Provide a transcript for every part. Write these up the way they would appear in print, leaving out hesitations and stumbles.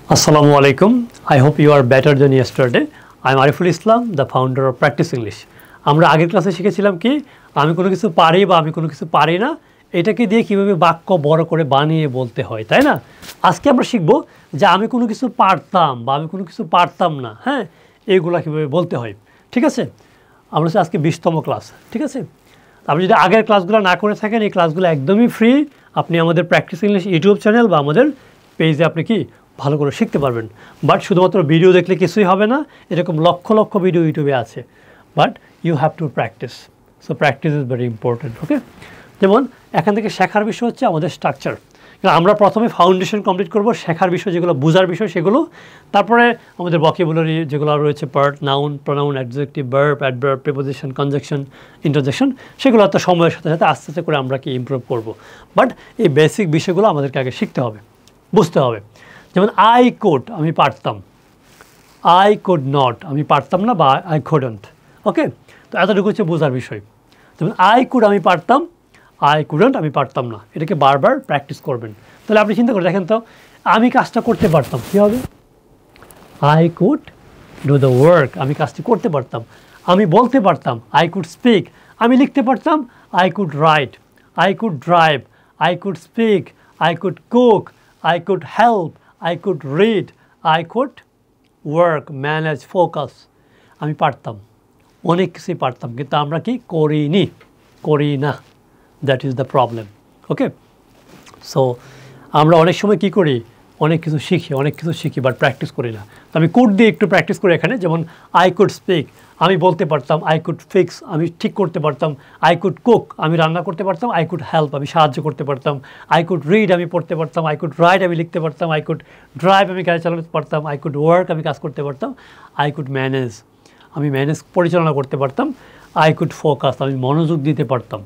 Assalamu alaikum. I hope you are better than yesterday. I am Ariful Islam, the founder of Practice English. আমরা আগের ক্লাসে শিখেছিলাম কি আমি কোনো কিছু পারি বা আমি কোনো কিছু পারি না এটাকে দিয়ে কিভাবে বাক্য বড় করে বানিয়ে বলতে হয় তাই না আজকে আমরা শিখব যে আমি কোনো কিছু পারতাম বা আমি কোনো কিছু পারতাম না হ্যাঁ এইগুলা কিভাবে বলতে হয় ঠিক আছে আমরা আজকে 20তম ক্লাস ঠিক আছে আপনি যদি আগের ক্লাসগুলো না করে থাকেন এই ক্লাসগুলো একদমই ফ্রি আপনি আমাদের প্র্যাকটিস ইংলিশ ইউটিউব চ্যানেল বা আমাদের পেজে আপনি কি ভালো করে শিখতে পারবেন বাট শুধুমাত্র ভিডিও দেখলে কিছুই হবে না এরকম লক্ষ লক্ষ ভিডিও ইউটিউবে আছে but you have to practice so practice is very important okay যেমন এখান থেকে শেখার বিষয় হচ্ছে আমাদের স্ট্রাকচার আমরা প্রথমে ফাউন্ডেশন কমপ্লিট করব শেখার বিষয় যেগুলো বোঝার বিষয় সেগুলো তারপরে আমাদের ভোকাবুলারি যেগুলো রয়েছে part noun pronoun adjective verb adverb preposition conjunction interjection সেগুলো তো সময়ের সাথে সাথে আস্তে আস্তে করে আমরা কি ইমপ্রুভ করব বাট এই বেসিক বিষয়গুলো আমাদেরকে আগে শিখতে হবে বুঝতে হবে যেমন আই কুড আমি পারতাম আই কুড নট আমি পারতাম না বা আই কুডন্ট ওকে তো এতটুকু হচ্ছে বোঝার বিষয় যেমন আই কুড আমি পারতাম আই কুডন্ট আমি পারতাম না এটাকে বারবার প্র্যাকটিস করবেন তাহলে আপনি চিন্তা করে দেখেন তো আমি কাজটা করতে পারতাম কী হবে I could do the work আমি কাজটি করতে পারতাম আমি বলতে পারতাম আই কুড স্পিক আমি লিখতে পারতাম I could right I could drive I could speak I could cook I could help I could read, I could work, manage, focus. আমি পারতাম অনেক কিছুই পারতাম কিন্তু আমরা কি করি না that is the problem okay so আমরা অনেক সময় কি করি অনেক কিছু শিখি বাট প্র্যাকটিস করি না তো আমি কুড দিয়ে একটু প্র্যাকটিস করি এখানে যেমন আই কুড স্পিক আমি বলতে পারতাম আই কুড ফিক্স আমি ঠিক করতে পারতাম আই কুড কুক আমি রান্না করতে পারতাম আই কুড হেল্প আমি সাহায্য করতে পারতাম আই কুড রিড আমি পড়তে পারতাম আই কুড রাইট আমি লিখতে পারতাম আই কুড ড্রাইভ আমি গাড়ি চালাতে পারতাম আই কুড ওয়ার্ক আমি কাজ করতে পারতাম আই কুড ম্যানেজ আমি পরিচালনা করতে পারতাম আই কুড ফোকাস আমি মনোযোগ দিতে পারতাম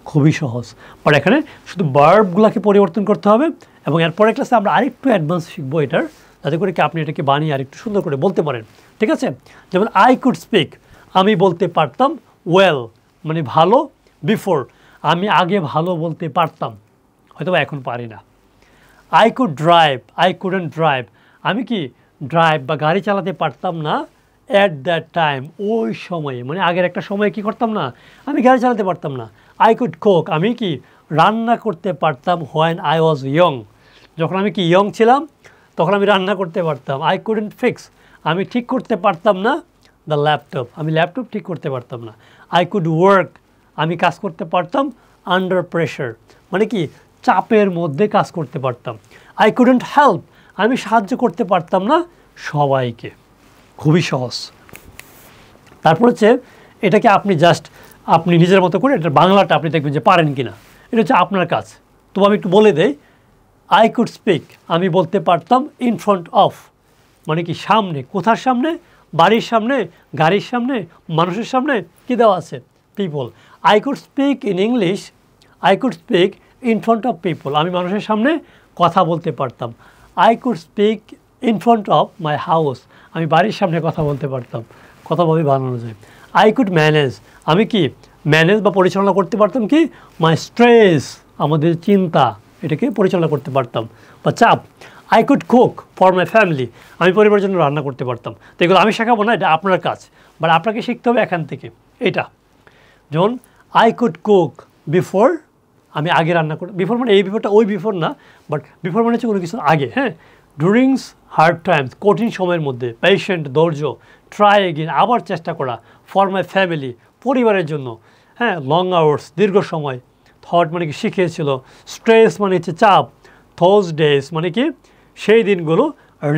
খুবই সহজ বাট এখানে শুধু ভার্বগুলোকে পরিবর্তন করতে হবে এবং এরপরের ক্লাসে আমরা আরেকটু অ্যাডভান্স শিখবো এটার যাতে করে কি আপনি এটাকে বানিয়ে আরেকটু সুন্দর করে বলতে পারেন ঠিক আছে যেমন আই কুড স্পিক আমি বলতে পারতাম ওয়েল মানে ভালো বিফোর আমি আগে ভালো বলতে পারতাম হয়তো এখন পারি না I could drive I couldn't drive আমি কি ড্রাইভ বা গাড়ি চালাতে পারতাম না অ্যাট দ্যাট টাইম ওই সময়ে মানে আগের একটা সময়ে কি করতাম না আমি গাড়ি চালাতে পারতাম না আই কুড কুক আমি কি রান্না করতে পারতাম হোয়েন আই ওয়াজ ইয়ং যখন আমি কি ইয়ং ছিলাম তখন আমি রান্না করতে পারতাম আই কুডন্ট ফিক্স আমি ঠিক করতে পারতাম না দ্য ল্যাপটপ আমি ল্যাপটপ ঠিক করতে পারতাম না আই কুড ওয়ার্ক আমি কাজ করতে পারতাম আন্ডার প্রেশার মানে কি চাপের মধ্যে কাজ করতে পারতাম আই কুডন্ট হেল্প আমি সাহায্য করতে পারতাম না সবাইকে খুবই সহজ তারপর হচ্ছে এটাকে আপনি নিজের মতো করে এটার বাংলাটা আপনি দেখবেন যে পারেন কি না এটা হচ্ছে আপনার কাজ তো আমি একটু বলে দেই আই কুড স্পিক আমি বলতে পারতাম ইন ফ্রন্ট অফ মানে কি সামনে কোথার সামনে বাড়ির সামনে গাড়ির সামনে মানুষের সামনে কী দেওয়া আছে people I could speak in English I could speak in front of people আমি মানুষের সামনে কথা বলতে পারতাম I could speak in front of my house আমি বাড়ির সামনে কথা বলতে পারতাম কথাভাবে বানানো যায় আই কুড ম্যানেজ আমি কি ম্যানেজ বা পরিচালনা করতে পারতাম কি মাই স্ট্রেস আমাদের চিন্তা এটাকে পরিচালনা করতে পারতাম বা চাপ I could cook for my family আমি পরিবারের জন্য রান্না করতে পারতাম তো এগুলো আমি শেখাবো না এটা আপনার কাজ বাট আপনাকে শিখতে হবে এখান থেকে এটা যেমন আই কুড কুক বিফোর আমি আগে রান্না করি বিফোর মানে এই বিফোরটা ওই বিফোর না বাট বিফোর মানে হচ্ছে কোনো কিছু আগে হ্যাঁ ডুরিংস হার্ড টাইমস কঠিন সময়ের মধ্যে পেশেন্ট ধৈর্য ট্রাই এগেইন আবার চেষ্টা করা ফর মাই ফ্যামিলি পরিবারের জন্য হ্যাঁ লং আওয়ার্স দীর্ঘ সময় থট মানে কি শিখিয়েছিল স্ট্রেস মানে হচ্ছে চাপ থোজ ডেজ মানে কি সেই দিনগুলো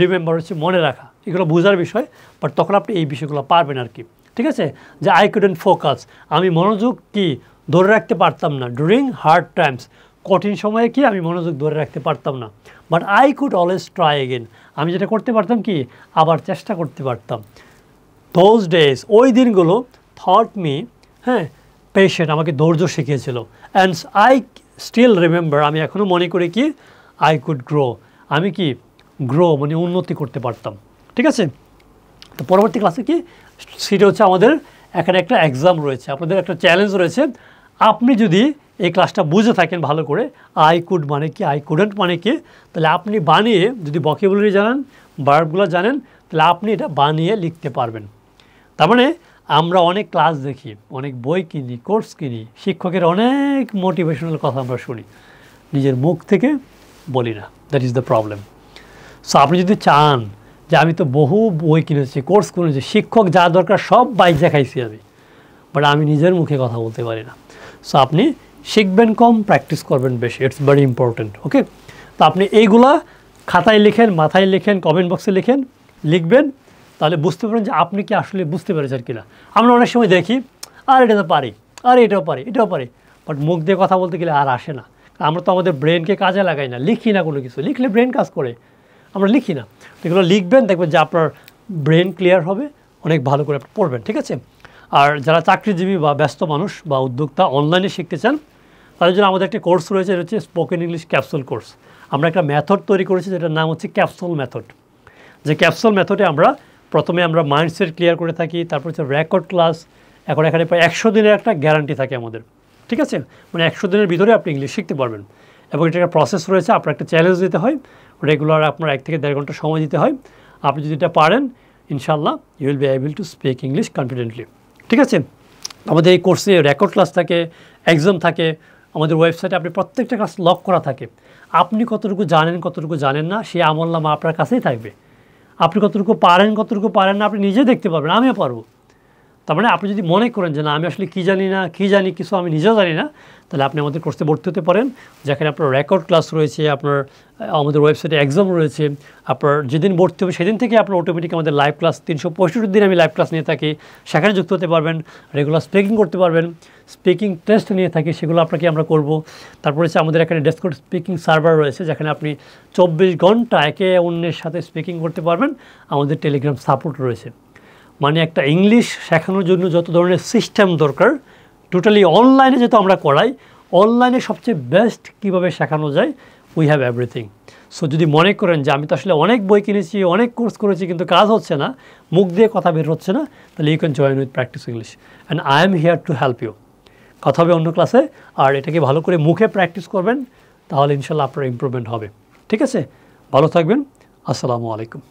রিমেম্বার হচ্ছে মনে রাখা এগুলো বোঝার বিষয় বাট তখন আপনি এই বিষয়গুলো পারবেন আর কি ঠিক আছে যে আই কুডন্ট ফোকাস আমি মনোযোগ কি ধরে রাখতে পারতাম না ডুরিং হার্ড টাইমস কঠিন সময়ে কি আমি মনোযোগ ধরে রাখতে পারতাম না but I could always try again আমি যেটা করতে পারতাম কি আবার চেষ্টা করতে পারতাম থোজ ডেজ ওই দিনগুলো থট মি হ্যাঁ পেশেন্ট আমাকে ধৈর্য শিখিয়েছিল অ্যান্ড আই স্টিল রিমেম্বার আমি এখনও মনে করি কি আই কুড গ্রো আমি কি গ্রো মানে উন্নতি করতে পারতাম ঠিক আছে তো পরবর্তী ক্লাসে কি সেটা হচ্ছে আমাদের এখানে একটা এক্সাম রয়েছে আপনাদের একটা চ্যালেঞ্জ রয়েছে আপনি যদি এই ক্লাসটা বুঝে থাকেন ভালো করে, আই কুড মানে কি, আই কুডেন্ট মানে কি, তাহলে আপনি বানিয়ে যদি ভোকাবুলারি জানেন, ভার্বগুলো জানেন, তাহলে আপনি এটা বানিয়ে লিখতে পারবেন। তার মানে আমরা অনেক ক্লাস দেখি, অনেক বই কিনি, কোর্স কিনি, শিক্ষকের অনেক মোটিভেশনাল কথা আমরা শুনি, নিজের মুখ থেকে বলি না। That is the problem. So আপনি যদি চান যে আমি তো বহু বই কিনেছি, কোর্স কিনেছি, শিক্ষক যা দরকার সব বাইজা খাইছি আমি, বাট আমি নিজের মুখে কথা বলতে পারি না। সো আপনি শিখবেন কম, প্র্যাকটিস করবেন বেশি, ইটস ভেরি ইম্পর্টেন্ট। ওকে, তো আপনি এইগুলা খাতায় লিখেন, মাথায় লিখেন, কমেন্ট বক্সে লিখেন, লিখবেন, তাহলে বুঝতে পারেন যে আপনি কি আসলে বুঝতে পেরেছেন কিনা। আমরা অনেক সময় দেখি আর এটা তো পারি, আর এটাও পারি, এটাও পারি, বাট মুখ দিয়ে কথা বলতে গেলে আর আসে না। আমরা তো আমাদের ব্রেনকে কাজে লাগাই না, লিখি না কোনো কিছু। লিখলে ব্রেন কাজ করে, আমরা লিখি না। এগুলো লিখবেন, দেখবেন যে আপনার ব্রেন ক্লিয়ার হবে, অনেক ভালো করে পড়বেন। ঠিক আছে? আর যারা চাকরিজীবী বা ব্যস্ত মানুষ বা উদ্যোক্তা অনলাইনে শিখতে চান, তাদের জন্য আমাদের একটা কোর্স রয়েছে, এটা হচ্ছে স্পোকেন ইংলিশ ক্যাপসুল কোর্স। আমরা একটা মেথড তৈরি করেছি যেটার নাম হচ্ছে ক্যাপসুল মেথড। যে ক্যাপসুল মেথডে প্রথমে আমরা মাইন্ডসেট ক্লিয়ার করে থাকি, তারপর হচ্ছে রেকর্ড ক্লাস। এখন এখানে প্রায় 100 দিনের একটা গ্যারান্টি থাকে আমাদের। ঠিক আছে? মানে 100 দিনের ভিতরে আপনি ইংলিশ শিখতে পারবেন, এবং এটা একটা প্রসেস রয়েছে। আপনার একটা চ্যালেঞ্জ দিতে হয়, রেগুলার আপনার 1 থেকে 1.5 ঘন্টা সময় দিতে হয়। আপনি যদি এটা পারেন, ইনশাল্লাহ you will be able to speak English confidently. ঠিক আছে? আমাদের এই কোর্সে রেকর্ড ক্লাস থাকে, এক্সাম থাকে, আমাদের ওয়েবসাইটে আপনি প্রত্যেকটা ক্লাস লক করা থাকে। আপনি কতটুকু জানেন, কতটুকু জানেন না, সেই আমলনামা আপনার কাছেই থাকবে। আপনি কতটুকু পারেন না, আপনি নিজে দেখতে পারবেন, আমিও পারবো। তার মানে আপনি যদি মনে করেন যে না আমি আসলে কী জানি না, কী জানি কিছু আমি নিজেও জানি না, তাহলে আপনি আমাদের কোর্সে ভর্তি হতে পারেন, যেখানে আপনার রেকর্ড ক্লাস রয়েছে, আপনার আমাদের ওয়েবসাইটে এক্সাম রয়েছে। আপনার যেদিন ভর্তি হবে সেদিন থেকে আপনার অটোমেটিক আমাদের লাইভ ক্লাস 365 দিন আমি লাইভ ক্লাস নিয়ে থাকি, সেখানে যুক্ত হতে পারবেন। রেগুলার স্পিকিং করতে পারবেন, স্পিকিং টেস্ট নিয়ে থাকি, সেগুলো আপনাকে আমরা করব। তারপর হচ্ছে আমাদের এখানে ডেস্কটপ স্পিকিং সার্ভার রয়েছে, যেখানে আপনি 24 ঘন্টা একে অন্যের সাথে স্পিকিং করতে পারবেন। আমাদের টেলিগ্রাম সাপোর্ট রয়েছে। মানে একটা ইংলিশ শেখানোর জন্য যত ধরনের সিস্টেম দরকার, টোটালি অনলাইনে যেহেতু আমরা করাই, অনলাইনে সবচেয়ে বেস্ট কীভাবে শেখানো যায়, উই হ্যাভ এভরিথিং। সো যদি মনে করেন যে আমি তো আসলে অনেক বই কিনেছি, অনেক কোর্স করেছি, কিন্তু কাজ হচ্ছে না, মুখ দিয়ে কথা বের হচ্ছে না, তাহলে you can join with practice English and I am here to help you. কথা হবে অন্য ক্লাসে। আর এটাকে ভালো করে মুখে প্র্যাকটিস করবেন, তাহলে ইনশাল্লাহ আপনার ইমপ্রুভমেন্ট হবে। ঠিক আছে? ভালো থাকবেন। আসসালামু আলাইকুম।